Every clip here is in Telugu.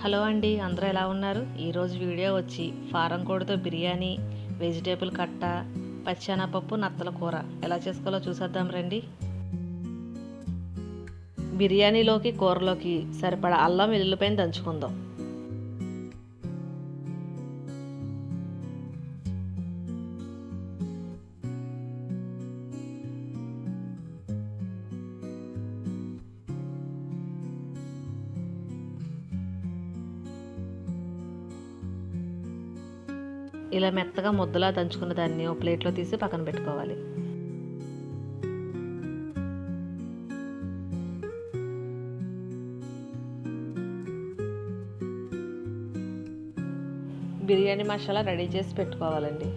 హలో అండి, అందరూ ఎలా ఉన్నారు? ఈరోజు వీడియో వచ్చి ఫారం కోడితో బిర్యానీ, వెజిటేబుల్ కట్ట, పచ్చెనపప్పు, నత్తల కూర ఎలా చేసుకోవాలో చూసేద్దాం రండి. బిర్యానీలోకి కూరలోకి సరిపడా అల్లం వెల్లుల్లిపాయను దంచుకుందాం. ఇలా మెత్తగా ముద్దలా దంచుకున్న దాన్ని ఒక ప్లేట్లో తీసి పక్కన పెట్టుకోవాలి. బిర్యానీ మసాలా రెడీ చేసి పెట్టుకోవాలండి.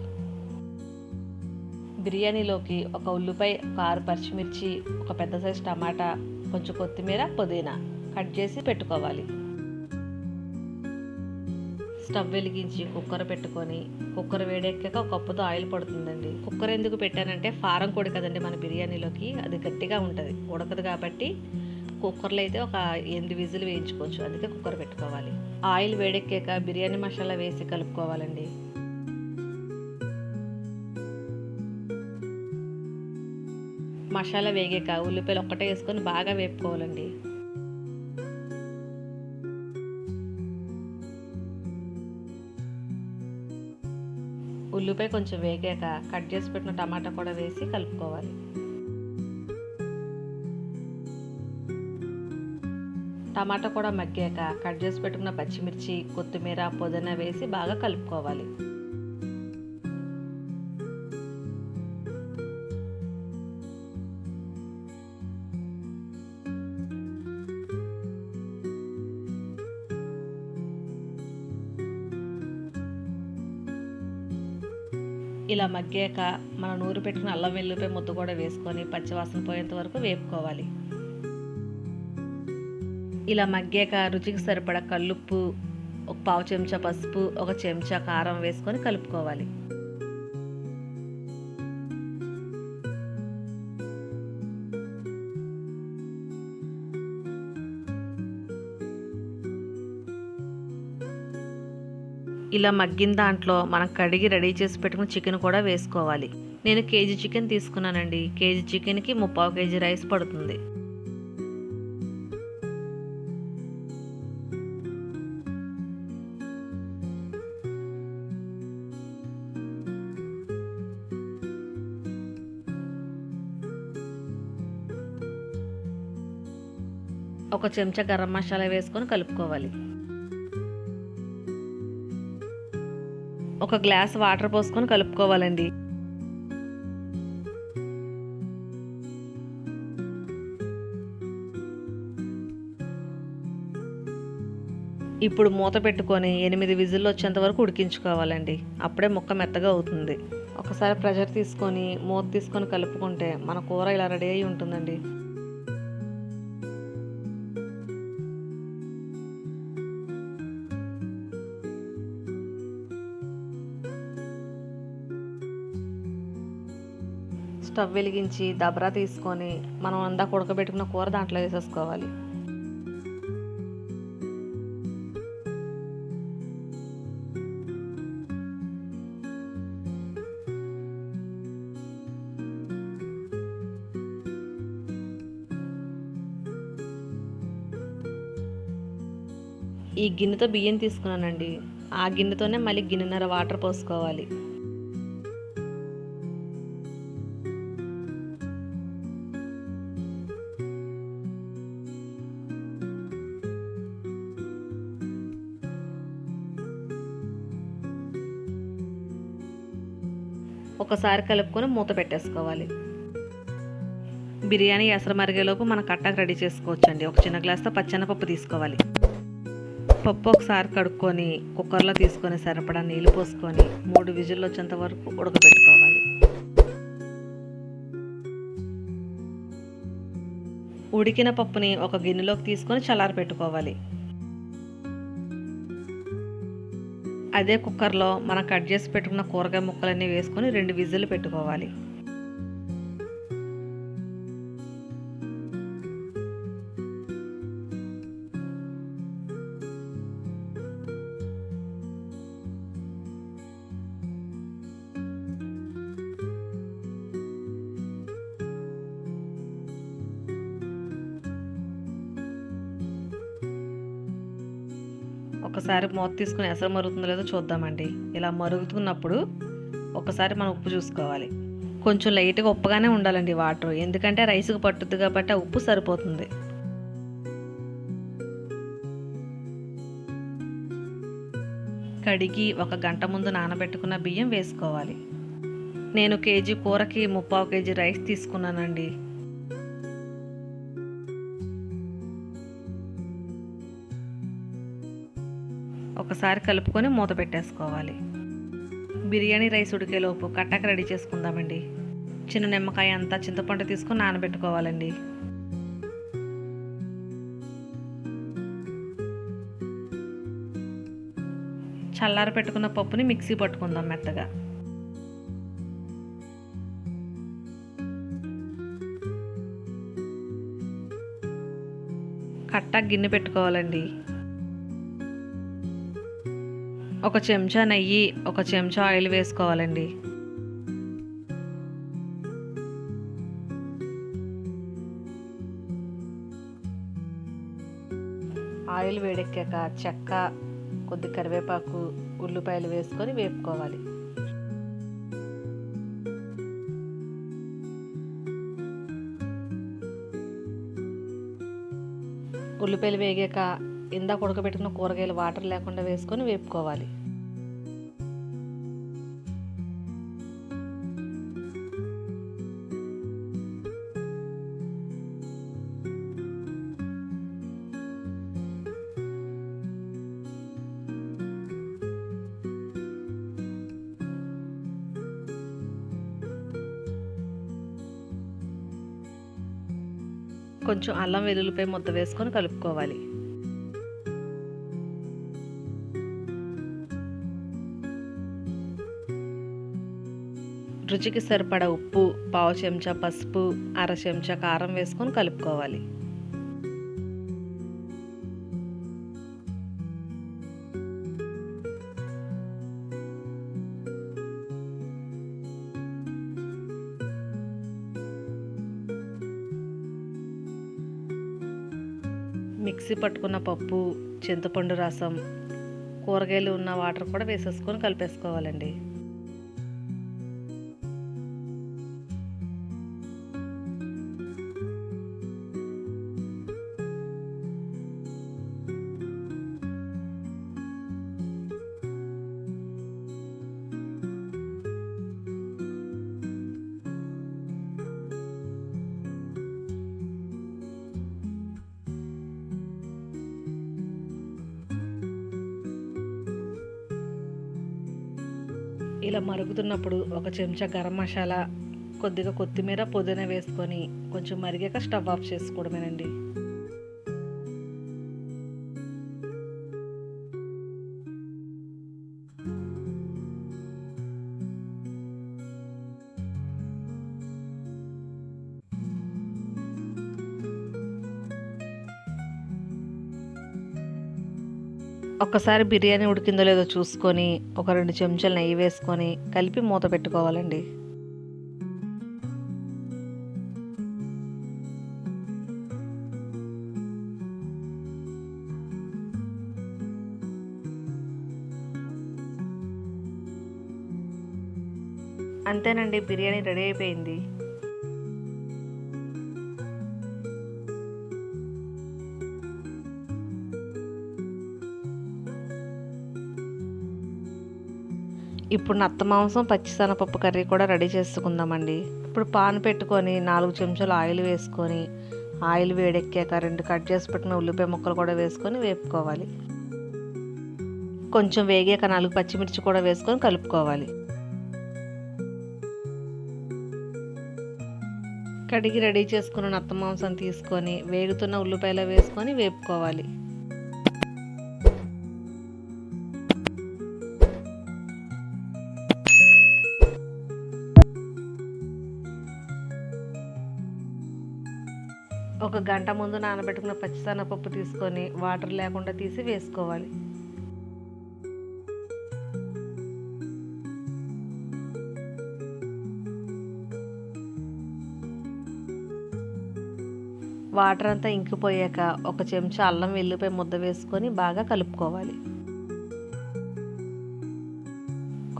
బిర్యానీలోకి ఒక ఉల్లిపాయ, ఒక 6 పచ్చిమిర్చి, ఒక పెద్ద సైజు టమాటా, కొంచెం కొత్తిమీర, పుదీనా కట్ చేసి పెట్టుకోవాలి. స్టవ్ వెలిగించి కుక్కర్ పెట్టుకొని కుక్కర్ వేడెక్కాక ఒక కప్పుతో ఆయిల్ పడుతుందండి. కుక్కర్ ఎందుకు పెట్టానంటే ఫారం కోడి కదండి మన బిర్యానీలోకి, అది గట్టిగా ఉంటుంది, ఉడకదు కాబట్టి కుక్కర్లో అయితే ఒక 8 విజిల్ వేయించుకోవచ్చు, అందుకే కుక్కర్ పెట్టుకోవాలి. ఆయిల్ వేడెక్కాక బిర్యానీ మసాలా వేసి కలుపుకోవాలండి. మసాలా వేగాక ఉల్లిపాయలు ఒక్కటే వేసుకొని బాగా వేపుకోవాలండి. ఉల్లిపాయ కొంచెం వేగాక కట్ చేసి పెట్టిన టమాటా కూడా వేసి కలుపుకోవాలి. టమాటా కూడా మగ్గాక కట్ చేసి పెట్టుకున్న పచ్చిమిర్చి, కొత్తిమీర, పుదీనా వేసి బాగా కలుపుకోవాలి. ఇలా మగ్గాక మనం నూరు పెట్టుకున్న అల్లం వెల్లుల్లిపాయ ముద్ద కూడా వేసుకొని పచ్చివాసన పోయేంత వరకు వేపుకోవాలి. ఇలా మగ్గాక రుచికి సరిపడా కల్లుప్పు, ఒక 1/2 చెంచా పసుపు, 1 చెంచా కారం వేసుకొని కలుపుకోవాలి. ఇలా మగ్గిన దాంట్లో మనం కడిగి రెడీ చేసి పెట్టుకున్న చికెన్ కూడా వేసుకోవాలి. నేను కేజీ చికెన్ తీసుకున్నానండి. కేజీ చికెన్కి 3/4 కేజీ రైస్ పడుతుంది. ఒక చెంచా గరం మసాలా వేసుకొని కలుపుకోవాలి. ఒక గ్లాస్ వాటర్ పోసుకొని కలుపుకోవాలండి. ఇప్పుడు మూత పెట్టుకొని 8 విజిల్లు వచ్చేంత వరకు ఉడికించుకోవాలండి. అప్పుడే ముక్క మెత్తగా అవుతుంది. ఒకసారి ప్రెషర్ తీసుకొని మూత తీసుకొని కలుపుకుంటే మన కూర ఇలా రెడీ అయి ఉంటుందండి. స్టవ్ వెలిగించి దబరా తీసుకొని మనం అందాక ఉడకబెట్టుకున్న కూర దాంట్లో వేసేసుకోవాలి. ఈ గిన్నెతో బియ్యం తీసుకున్నానండి. ఆ గిన్నెతోనే మళ్ళీ గిన్నెన్నర వాటర్ పోసుకోవాలి. ఒకసారి కలుపుకొని మూత పెట్టేసుకోవాలి. బిర్యానీ ఎసరు మరిగేలోపు మన కట్టాకు రెడీ చేసుకోవచ్చండి. ఒక చిన్న గ్లాస్తో పచ్చెనపప్పు తీసుకోవాలి. పప్పు ఒకసారి కడుక్కొని కుక్కర్లో తీసుకొని సరిపడా నీళ్ళు పోసుకొని 3 విజిల్లు వచ్చేంత వరకు ఉడకబెట్టుకోవాలి. ఉడికిన పప్పుని ఒక గిన్నెలోకి తీసుకొని చల్లారి పెట్టుకోవాలి. అదే కుక్కర్లో మనం కట్ చేసి పెట్టుకున్న కూరగాయ ముక్కలన్నీ వేసుకొని 2 విజిల్లు పెట్టుకోవాలి. ఒకసారి మూత తీసుకుని ఎసరు మరుగుతుందో లేదో చూద్దామండి. ఇలా మరుగుతున్నప్పుడు ఒకసారి మనం ఉప్పు చూసుకోవాలి. కొంచెం లైట్గా ఉప్పుగానే ఉండాలండి వాటర్, ఎందుకంటే రైస్కి పట్టుద్ది కాబట్టి ఆ ఉప్పు సరిపోతుంది. కడిగి 1 గంట ముందు నానబెట్టుకున్న బియ్యం వేసుకోవాలి. నేను కేజీ కూరకి 3/4 కేజీ రైస్ తీసుకున్నానండి. ఒకసారి కలుపుకొని మూత పెట్టేసుకోవాలి. బిర్యానీ రైస్ ఉడికేలోపు కట్టాక రెడీ చేసుకుందామండి. చిన్న నిమ్మకాయ అంతా చింతపండు తీసుకొని నానబెట్టుకోవాలండి. చల్లార పెట్టుకున్న పప్పుని మిక్సీ పట్టుకుందాం మెత్తగా. కట్టా గిన్నె పెట్టుకోవాలండి. 1 చెంచా నెయ్యి, 1 చెంచా ఆయిల్ వేసుకోవాలండి. ఆయిల్ వేడెక్కాక చెక్క, కొద్ది కరివేపాకు, ఉల్లిపాయలు వేసుకొని వేపుకోవాలి. ఉల్లిపాయలు వేగాక ఇందాక ఉడకబెట్టుకున్న కూరగాయలు వాటర్ లేకుండా వేసుకొని వేపుకోవాలి. కొంచెం అల్లం వెల్లుల్లిపాయ ముద్ద వేసుకొని కలుపుకోవాలి. రుచికి సరిపడా ఉప్పు, 1/2 చెంచా పసుపు, 1/2 చెంచా కారం వేసుకొని కలుపుకోవాలి. మిక్సీ పట్టుకున్న పప్పు, చింతపండు రసం, కూరగాయలు ఉన్న వాటర్ కూడా వేసేసుకొని కలిపేసుకోవాలండి. ఇలా మరుగుతున్నప్పుడు 1 చెంచా గరం మసాలా, కొద్దిగా కొత్తిమీర, పుదీనా వేసుకొని కొంచెం మరిగాక స్టవ్ ఆఫ్ చేసుకోవడమేనండి. ఒక్కసారి బిర్యానీ ఉడికిందో లేదో చూసుకొని 2 చెంచాలు నెయ్యి వేసుకొని కలిపి మూత పెట్టుకోవాలండి. అంతేనండి, బిర్యానీ రెడీ అయిపోయింది. ఇప్పుడు నత్త మాంసం, పచ్చిశనగపప్పు కర్రీ కూడా రెడీ చేసుకుందామండి. ఇప్పుడు పాన్ పెట్టుకొని 4 చెంచాలు ఆయిల్ వేసుకొని, ఆయిల్ వేడెక్కాక 2 కట్ చేసి పెట్టిన ఉల్లిపాయ ముక్కలు కూడా వేసుకొని వేపుకోవాలి. కొంచెం వేగాక 4 పచ్చిమిర్చి కూడా వేసుకొని కలుపుకోవాలి. కడిగి రెడీ చేసుకున్న నత్త మాంసం తీసుకొని వేగుతున్న ఉల్లిపాయలు వేసుకొని వేపుకోవాలి. ఒక గంట ముందు నానబెట్టుకున్న పచ్చిశనగపప్పు తీసుకొని వాటర్ లేకుండా తీసి వేసుకోవాలి. వాటర్ అంతా ఇంకిపోయాక 1 చెంచా అల్లం వెల్లుల్లిపాయ ముద్ద వేసుకొని బాగా కలుపుకోవాలి.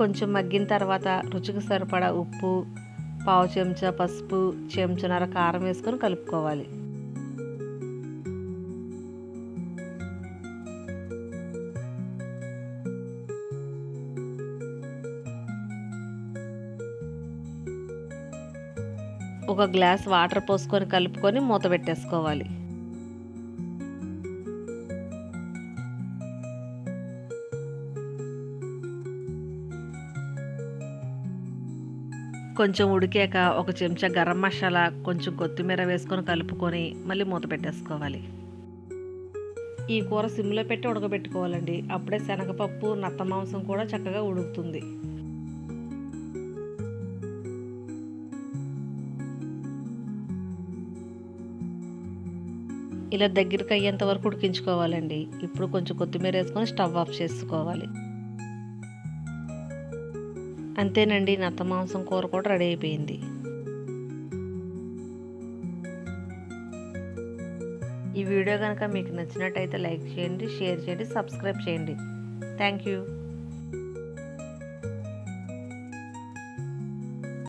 కొంచెం మగ్గిన తర్వాత రుచికి సరిపడా ఉప్పు, పావు చెంచా పసుపు, చెంచాన్నర కారం వేసుకొని కలుపుకోవాలి. ఒక గ్లాస్ వాటర్ పోసుకొని కలుపుకొని మూత పెట్టేసుకోవాలి. కొంచెం ఉడికాక ఒక చెంచా గరం మసాలా, కొంచెం కొత్తిమీర వేసుకొని కలుపుకొని మళ్ళీ మూత పెట్టేసుకోవాలి. ఈ కూర సిమ్లో పెట్టి ఉడకబెట్టుకోవాలండి. అప్పుడే శనగపప్పు, నత్త మాంసం కూడా చక్కగా ఉడుకుతుంది. ఇలా దగ్గరికి అయ్యేంత వరకు ఉడికించుకోవాలండి. ఇప్పుడు కొంచెం కొత్తిమీర వేసుకొని స్టవ్ ఆఫ్ చేసుకోవాలి. అంతేనండి, నత్త మాంసం కూర కూడా రెడీ అయిపోయింది. ఈ వీడియో కనుక మీకు నచ్చినట్టయితే లైక్ చేయండి, షేర్ చేయండి, సబ్స్క్రైబ్ చేయండి. Thank you.